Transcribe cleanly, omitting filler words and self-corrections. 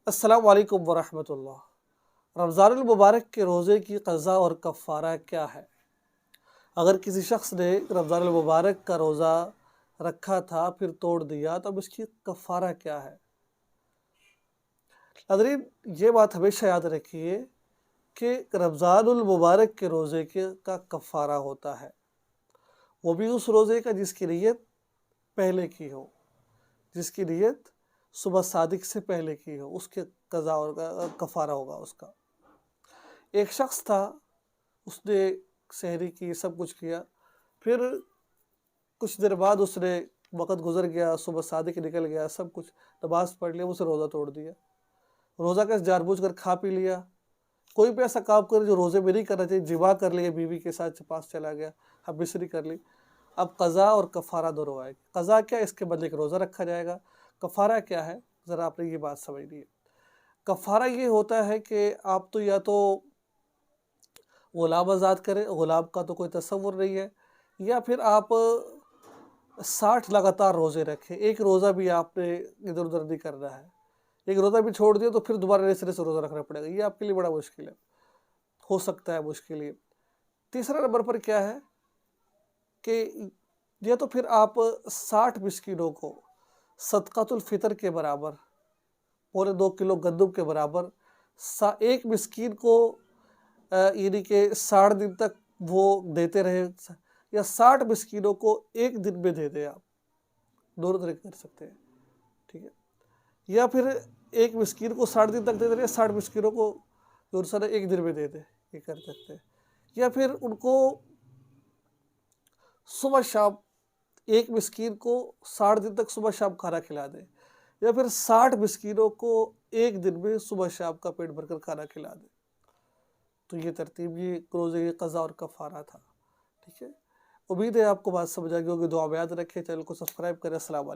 السلام علیکم ورحمۃ اللہ۔ رمضان المبارک کے روزے کی قضا اور کفارہ کیا ہے؟ اگر کسی شخص نے رمضان المبارک کا روزہ رکھا تھا پھر توڑ دیا تو اب اس کی کفارہ کیا ہے؟ ناظرین، یہ بات ہمیشہ یاد رکھیے کہ رمضان المبارک کے روزے کا کفارہ ہوتا ہے، وہ بھی اس روزے کا جس کی نیت پہلے کی ہو، جس کی نیت صبح صادق سے پہلے کی ہو، اس کے قضا اور کفارہ ہوگا اس کا۔ ایک شخص تھا، اس نے سحری کی، سب کچھ کیا، پھر کچھ دیر بعد اس نے وقت گزر گیا، صبح صادق نکل گیا، سب کچھ نماز پڑھ لیا، اسے روزہ توڑ دیا۔ روزہ کا جان بوجھ کر کھا پی لیا، کوئی بھی ایسا کام کرے جو روزے میں نہیں کرنا چاہیے، جماع کر لیا، بیوی کے ساتھ پاس چلا گیا، اب بسری کر لی۔ اب قضا اور کفارہ دونوں آئے گی۔ قضا کیا؟ اس کے بدلے ایک روزہ رکھا جائے گا۔ کفارہ کیا ہے؟ ذرا آپ نے یہ بات سمجھنی ہے۔ کفارہ یہ ہوتا ہے کہ آپ تو یا تو غلام آزاد کریں، غلام کا تو کوئی تصور نہیں ہے، یا پھر آپ 60 لگاتار روزے رکھیں، ایک روزہ بھی آپ نے ادھر ادھر نہیں کرنا ہے۔ ایک روزہ بھی چھوڑ دیا تو پھر دوبارہ نئے سرے سے روزہ رکھنا پڑے گا، یہ آپ کے لیے بڑا مشکل ہے، ہو سکتا ہے مشکل یہ۔ تیسرا نمبر پر کیا ہے کہ یا تو پھر آپ 60 مسکینوں کو صدقۃ الفطر کے برابر، پورے 2 کلو گندم کے برابر، ایک مسکین کو یعنی کہ 60 دن تک وہ دیتے رہے، یا 60 مسکینوں کو ایک دن میں دے دیں، آپ دونوں طریقے کر سکتے ہیں، ٹھیک ہے؟ یا پھر ایک مسکین کو 60 دن تک دے دیں، 60 مسکینوں کو سر ایک دن میں دے دیں، یہ کر سکتے ہیں۔ یا پھر ان کو صبح شام ایک مسکین کو 60 دن تک صبح شام کھانا کھلا دیں، یا پھر 60 مسکینوں کو ایک دن میں صبح شام کا پیٹ بھر کر کھانا کھلا دیں۔ تو یہ ترتیب، یہ روزے کی قضا اور کفارہ تھا، ٹھیک ہے؟ امید ہے آپ کو بات سمجھ آ گئی ہوگی۔ دعا میں یاد رکھیں، چینل کو سبسکرائب کریں۔ السلام علیکم۔